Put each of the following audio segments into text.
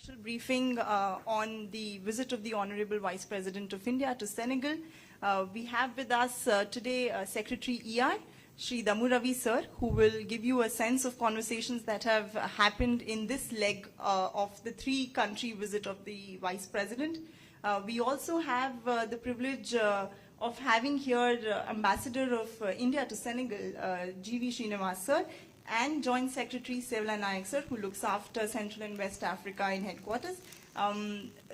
official briefing on the visit of the Honorable Vice President of India to Senegal. We have with us today Secretary EI, Shri Damu Ravi sir, who will give you a sense of conversations that have happened in this leg of the three-country visit of the Vice President. We also have the privilege of having here Ambassador of India to Senegal, G.V. Srinivas sir, and Joint Secretary Sevla Nayak sir, who looks after Central and West Africa in headquarters.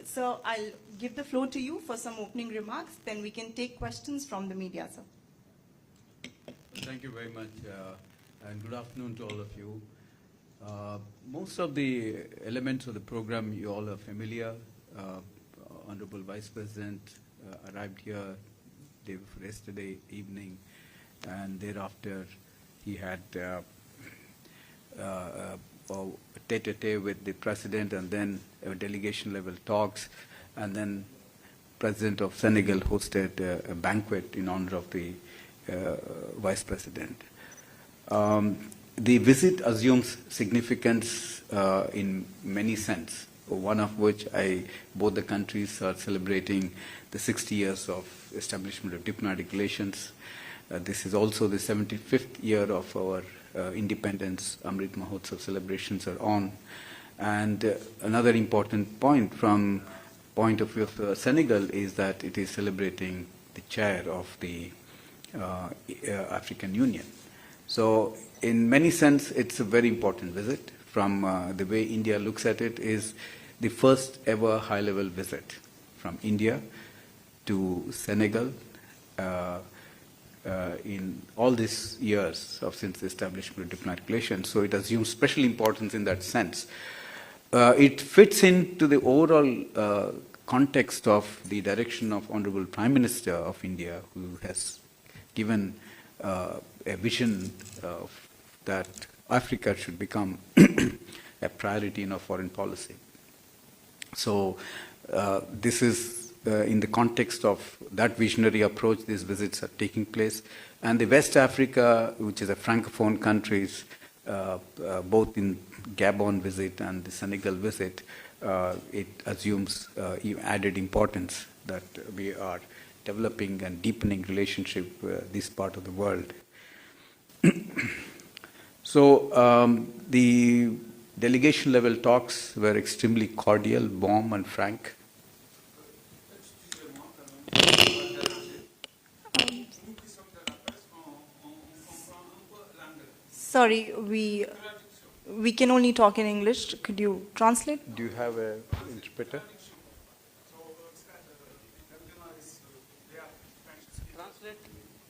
So I'll give the floor to you for some opening remarks, then we can take questions from the media, sir. Thank you very much, and good afternoon to all of you. Most of the elements of the program you all are familiar. Honorable Vice President arrived here day before yesterday evening, and thereafter he had tete-a-tete with the President, and then delegation-level talks, and then President of Senegal hosted a banquet in honor of the Vice President. The visit assumes significance in many sense, one of which both the countries are celebrating the 60 years of establishment of diplomatic relations. This is also the 75th year of our independence. Amrit Mahotsav celebrations are on. And another important point from point of view of Senegal is that it is celebrating the chair of the African Union. So in many sense, it's a very important visit. From the way India looks at it, is the first ever high-level visit from India to Senegal in all these years since the establishment of diplomatic relations. So it assumes special importance in that sense. It fits into the overall context of the direction of Honorable Prime Minister of India, who has given a vision that Africa should become a priority in our foreign policy. So this is in the context of that visionary approach, these visits are taking place. And the West Africa, which is a Francophone countries, both in Gabon visit and the Senegal visit, it assumes added importance that we are developing and deepening relationship with this part of the world. So the delegation level talks were extremely cordial, warm and frank. Sorry, we can only talk in English. Could you translate? Do you have an interpreter? Translate.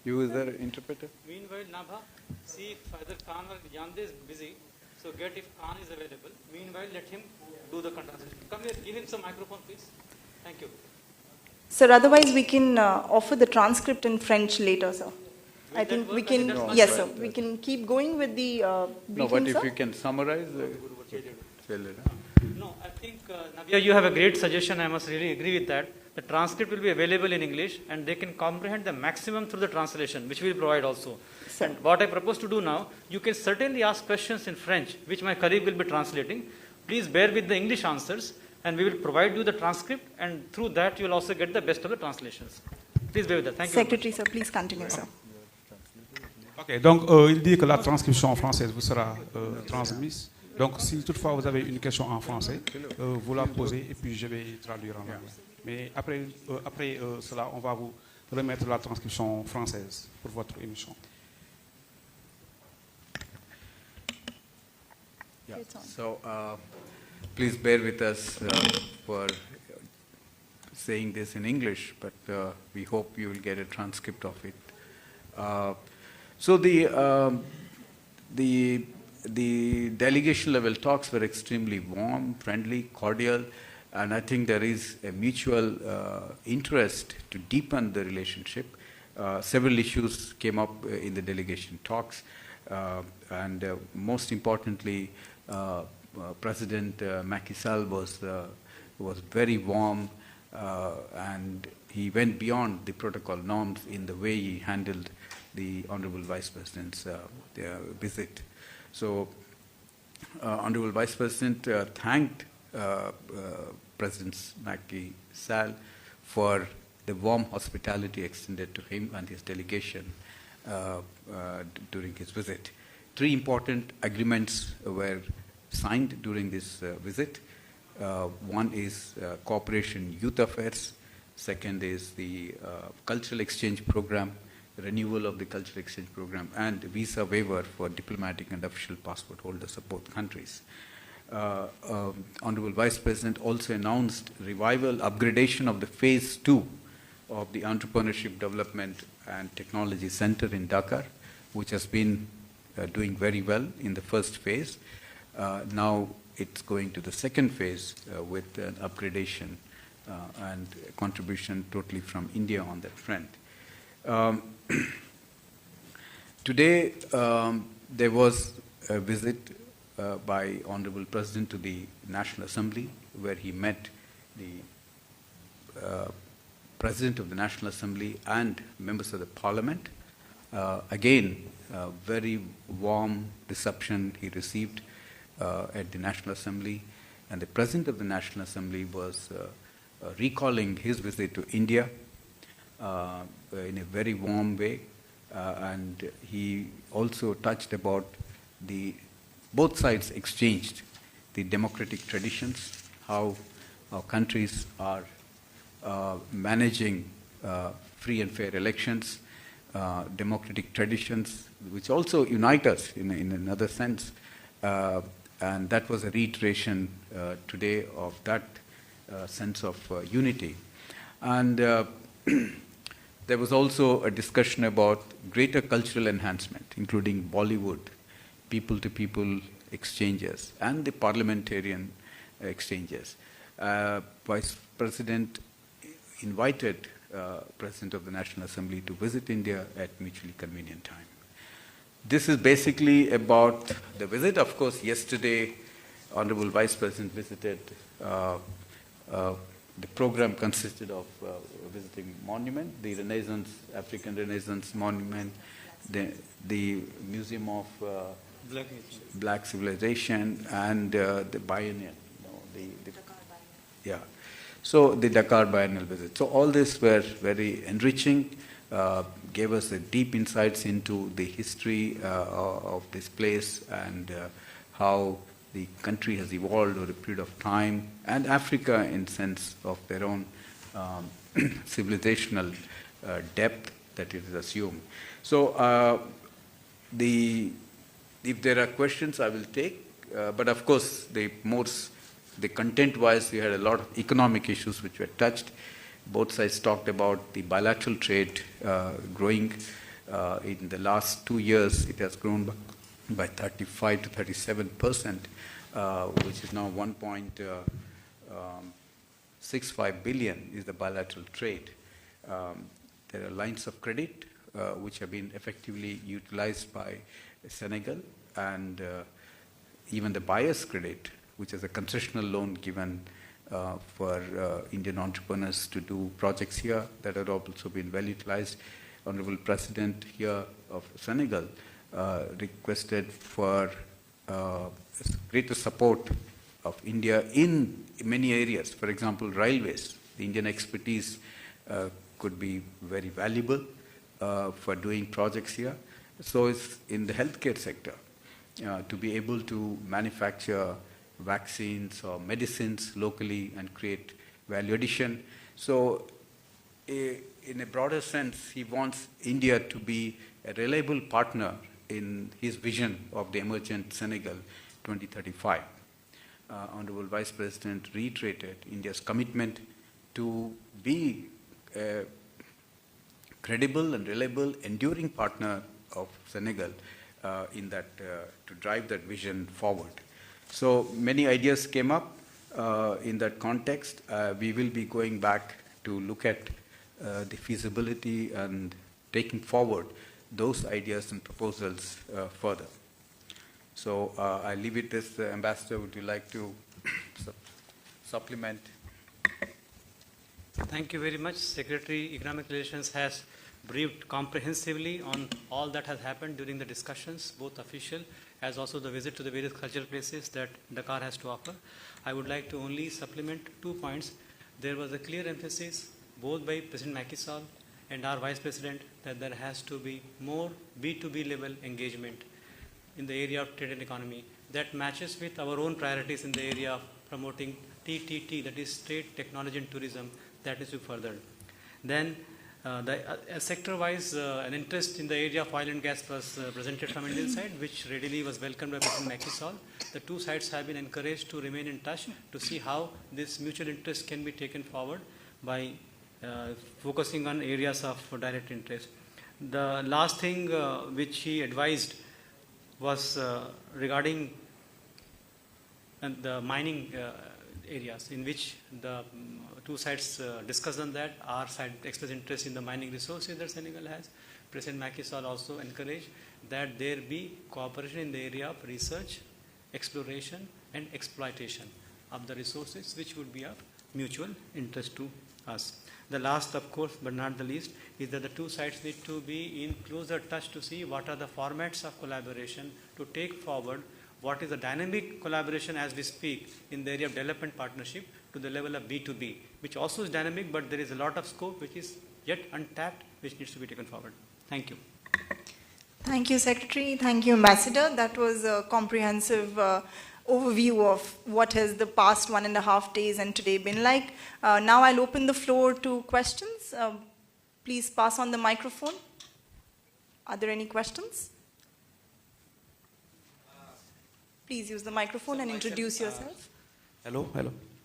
You is there an interpreter? Meanwhile, Nabha, see if either Khan or Yande is busy. So get if Khan is available. Meanwhile, let him do the translation. Come here, give him some microphone, please. Thank you. Sir, otherwise we can offer the transcript in French later, sir. I think we can, yes sir, we can keep going with the briefing, No, but if sir? you can summarize. No, I think, Navya, you have a great suggestion. I must really agree with that. The transcript will be available in English and they can comprehend the maximum through the translation, which we will provide also. Sir. And what I propose to do now, you can certainly ask questions in French, which my colleague will be translating. Please bear with the English answers and we will provide you the transcript, and through that you will also get the best of the translations. Please bear with that. Thank you. Secretary, sir, please continue, sir. Ok, donc il dit que la transcription en française vous sera transmise. Donc si toutefois vous avez une question en français, vous la posez et puis je vais traduire en anglais. Mais après cela, on va vous remettre la transcription française pour votre émission. Yeah. So please bear with us for saying this in English, but we hope you will get a transcript of it. So the delegation level talks were extremely warm, friendly, cordial, and I think there is a mutual interest to deepen the relationship. Several issues came up in the delegation talks, and most importantly, President Macky Sall was very warm, and he went beyond the protocol norms in the way he handled the Honorable Vice President's visit. So, Honorable Vice President thanked President Macky Sall for the warm hospitality extended to him and his delegation during his visit. 3 important agreements were signed during this visit. One is cooperation youth affairs. Second is the cultural exchange program, renewal of the cultural exchange program, and visa waiver for diplomatic and official passport holders of both countries. Honorable Vice President also announced revival, upgradation of the phase 2 of the Entrepreneurship Development and Technology Center in Dakar, which has been doing very well in the first phase. Now it's going to the second phase with an upgradation and contribution totally from India on that front. Today, there was a visit by Honorable President to the National Assembly, where he met the President of the National Assembly and members of the Parliament. Again, very warm reception he received at the National Assembly, and the President of the National Assembly was recalling his visit to India in a very warm way, and he also touched about both sides exchanged the democratic traditions, how our countries are managing free and fair elections, democratic traditions, which also unite us in another sense. And that was a reiteration today of that sense of unity. And there was also a discussion about greater cultural enhancement, including Bollywood, people-to-people exchanges, and the parliamentarian exchanges. Vice President invited President of the National Assembly to visit India at mutually convenient time. This is basically about the visit. Of course, yesterday, Honorable Vice President visited. The program consisted of visiting monument, the Renaissance, African Renaissance Monument, the Museum of Black Civilization, and the biennial. Yeah. So the Dakar biennial visit. So all this were very enriching, gave us a deep insights into the history of this place and how the country has evolved over a period of time, and Africa in sense of their own civilizational depth that it is assumed. So if there are questions, I will take, but of course the content-wise, we had a lot of economic issues which were touched. Both sides talked about the bilateral trade growing. In the last 2 years, it has grown by 35 to 37%, which is now 1.65 billion is the bilateral trade. There are lines of credit which have been effectively utilized by Senegal, and even the buyer's credit, which is a concessional loan given for Indian entrepreneurs to do projects here, that have also been well utilized. Honorable President here of Senegal requested for greater support of India in many areas. For example, railways. The Indian expertise could be very valuable for doing projects here. So it's in the healthcare sector, to be able to manufacture vaccines or medicines locally and create value addition. So in a broader sense, he wants India to be a reliable partner in his vision of the emergent Senegal 2035. Honorable Vice President reiterated India's commitment to be a credible and reliable, enduring partner of Senegal in that to drive that vision forward. So many ideas came up in that context. We will be going back to look at the feasibility and taking forward those ideas and proposals further. So I leave it this. Ambassador, would you like to supplement? Thank you very much. Secretary Economic Relations has briefed comprehensively on all that has happened during the discussions, both official as also the visit to the various cultural places that Dakar has to offer. I would like to only supplement 2 points. There was a clear emphasis both by President Macky Sall and our Vice President that there has to be more B2B level engagement in the area of trade and economy that matches with our own priorities in the area of promoting TTT, that is trade, technology and tourism, that is to be furthered. Then sector-wise, an interest in the area of oil and gas was presented from Indian side, which readily was welcomed by President Macky Sall. The two sides have been encouraged to remain in touch to see how this mutual interest can be taken forward by focusing on areas of direct interest. The last thing which he advised was regarding the mining areas, in which the two sides discussed on that. Our side expressed interest in the mining resources that Senegal has. President Macky Sall also encouraged that there be cooperation in the area of research, exploration and exploitation of the resources, which would be of mutual interest to us. The last, of course, but not the least, is that the two sides need to be in closer touch to see what are the formats of collaboration to take forward what is the dynamic collaboration as we speak in the area of development partnership to the level of B2B, which also is dynamic, but there is a lot of scope which is yet untapped, which needs to be taken forward. Thank you. Thank you, Secretary. Thank you, Ambassador. That was a comprehensive overview of what has the past 1.5 days and today been like. Now I'll open the floor to questions. Please pass on the microphone. Are there any questions? Please use the microphone and introduce yourself. Hello.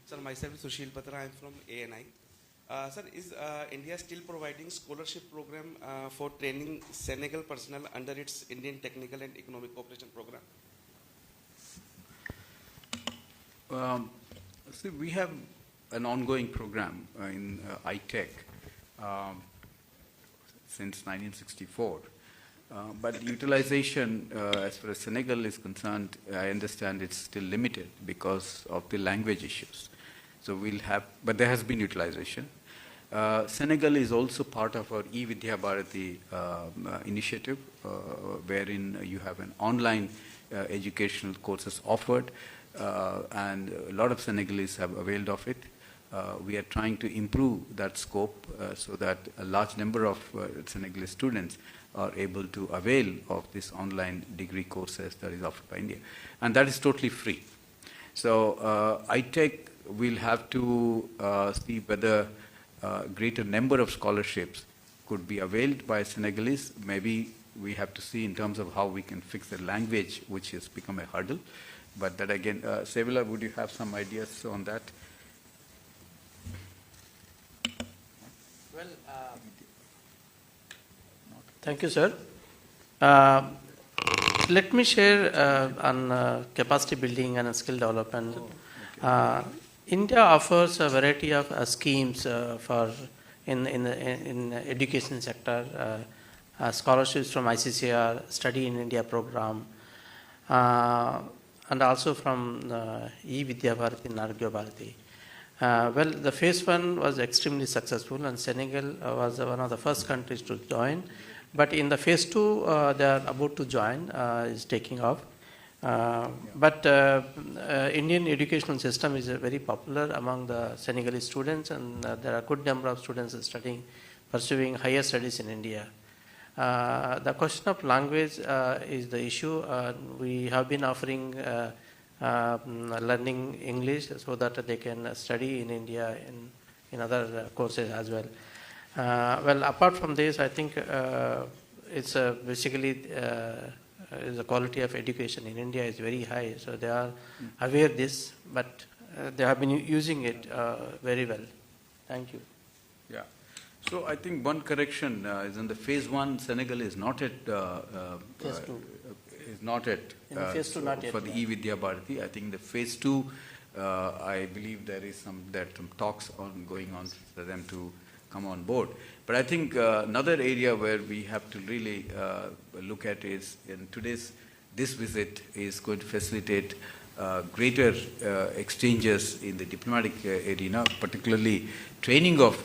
Sir, myself is Sushil Patra. I am from ANI. Sir, is India still providing scholarship program for training Senegal personnel under its Indian Technical and Economic Cooperation Program? See, we have an ongoing program in ITEC since 1964. But utilization, as far as Senegal is concerned, I understand it's still limited because of the language issues. So we'll have, but there has been utilization. Senegal is also part of our E-Vidya Bharati initiative, wherein you have an online educational courses offered, and a lot of Senegalese have availed of it. We are trying to improve that scope so that a large number of Senegalese students are able to avail of this online degree courses that is offered by India. And that is totally free. So ITEC will have to see whether a greater number of scholarships could be availed by Senegalese. Maybe we have to see in terms of how we can fix the language, which has become a hurdle. But that again, Sevilla, would you have some ideas on that? Well, thank you, sir. Let me share on capacity building and skill development. India offers a variety of schemes for in education sector, scholarships from ICCR, Study in India program, and also from E-Vidya Bharati and Argya Bharati. Well, the phase 1 was extremely successful, and Senegal was one of the first countries to join. But in the phase 2, they are about to join, is taking off. But Indian educational system is very popular among the Senegalese students, and there are a good number of students studying, pursuing higher studies in India. The question of language is the issue. We have been offering learning English so that they can study in India in other courses as well. Well, apart from this, I think it's basically the quality of education in India is very high. So they are aware of this, but they have been using it very well. Thank you. Yeah. So I think one correction is in the phase 1, Senegal is not at Phase 2. is not at In phase 2, not yet, for the yeah. E-Vidya Bharati. I think the phase 2, I believe there are some talks going on for them to come on board. But I think another area where we have to really look at is in this visit is going to facilitate greater exchanges in the diplomatic arena, particularly training of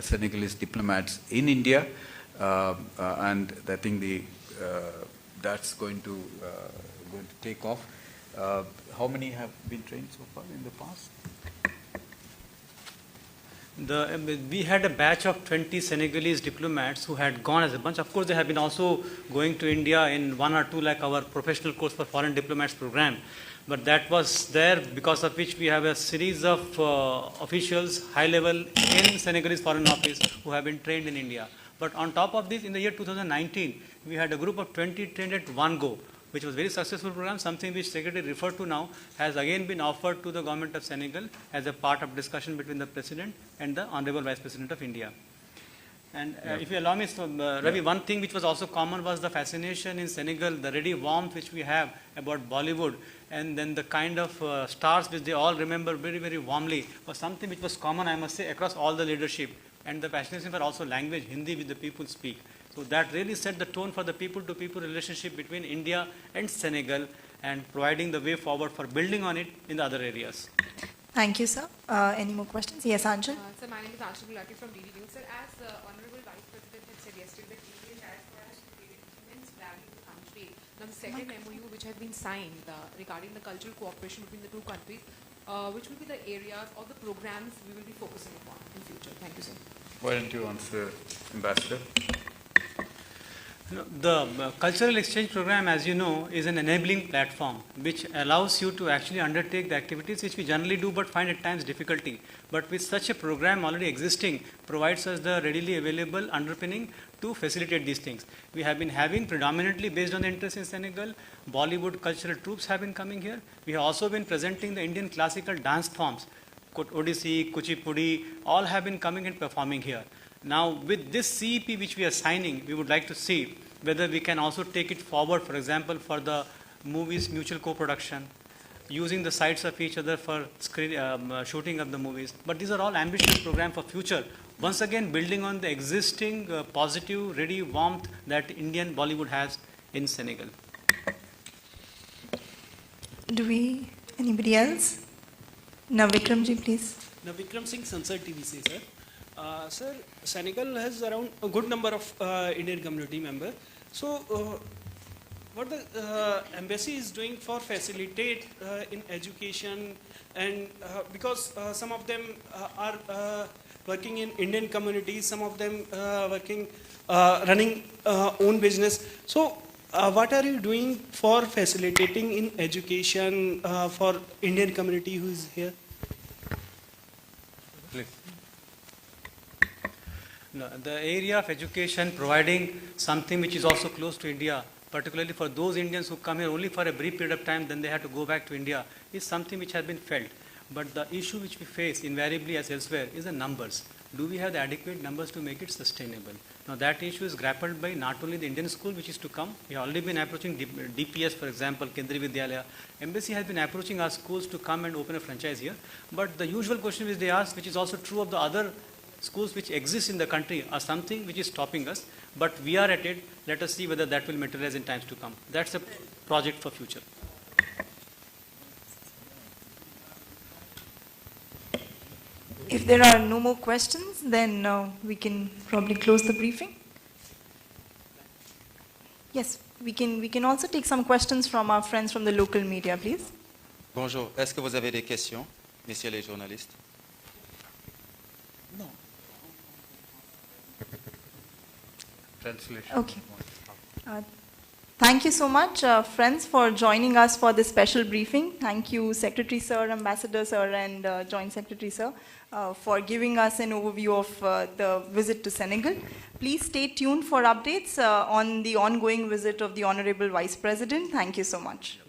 Senegalese diplomats in India, and I think that's going to going to take off. How many have been trained so far in the past? We had a batch of 20 Senegalese diplomats who had gone as a bunch. Of course, they have been also going to India in 1 or 2, like our professional course for foreign diplomats program. But that was there, because of which we have a series of officials, high level in Senegalese Foreign Office, who have been trained in India. But on top of this, in the year 2019, we had a group of 20 trained at one go, which was a very successful program, something which Secretary referred to now, has again been offered to the government of Senegal as a part of discussion between the President and the Honorable Vice President of India. And if you allow me, Ravi, one thing which was also common was the fascination in Senegal, the ready warmth which we have about Bollywood, and then the kind of stars which they all remember very, very warmly, was something which was common, I must say, across all the leadership. And the fascination for also language, Hindi, which the people speak. So that really set the tone for the people-to-people relationship between India and Senegal, and providing the way forward for building on it in the other areas. Thank you, sir. Any more questions? Yes, Anshul. Sir, my name is Anshul Gulati from DD News. Sir, as the Honorable Vice President had said yesterday, that Indian diaspora has created immense value to the country. Now, the second MOU which has been signed regarding the cultural cooperation between the two countries, which will be the areas or the programs we will be focusing upon in future? Thank you, sir. Why don't you answer, Ambassador? The cultural exchange program, as you know, is an enabling platform which allows you to actually undertake the activities which we generally do but find at times difficulty. But with such a program already existing, provides us the readily available underpinning to facilitate these things. We have been having, predominantly based on the interest in Senegal, Bollywood cultural troupes have been coming here. We have also been presenting the Indian classical dance forms, Odissi, Kuchipudi, all have been coming and performing here. Now, with this CEP which we are signing, we would like to see whether we can also take it forward, for example, for the movies mutual co-production, using the sites of each other for shooting of the movies. But these are all ambitious programs for future. Once again, building on the existing positive, ready warmth that Indian Bollywood has in Senegal. Anybody else? Now, Vikramji, please. Now, Vikram Singh, Sansad TV, sir. Sir, Senegal has around a good number of Indian community members. So, what the embassy is doing for facilitate in education, and because some of them are working in Indian communities, some of them working running own business. So, what are you doing for facilitating in education for Indian community who is here? Please. No, the area of education, providing something which is also close to India, particularly for those Indians who come here only for a brief period of time, then they have to go back to India, is something which has been felt. But the issue which we face invariably as elsewhere is the numbers. Do we have the adequate numbers to make it sustainable? Now that issue is grappled by not only the Indian school which is to come. We have already been approaching DPS, for example, Kendriya Vidyalaya. Embassy has been approaching our schools to come and open a franchise here. But the usual question which they ask, which is also true of the other schools which exist in the country, are something which is stopping us. But we are at it. Let us see whether that will materialize in times to come. That's a project for future. If there are no more questions, then we can probably close the briefing. Yes, we can also take some questions from our friends from the local media, please. Bonjour, est-ce que vous avez des questions, messieurs les journalistes? No. Translation. Okay. Thank you so much, friends, for joining us for this special briefing. Thank you, Secretary Sir, Ambassador Sir, and Joint Secretary Sir, for giving us an overview of the visit to Senegal. Please stay tuned for updates on the ongoing visit of the Honorable Vice President. Thank you so much.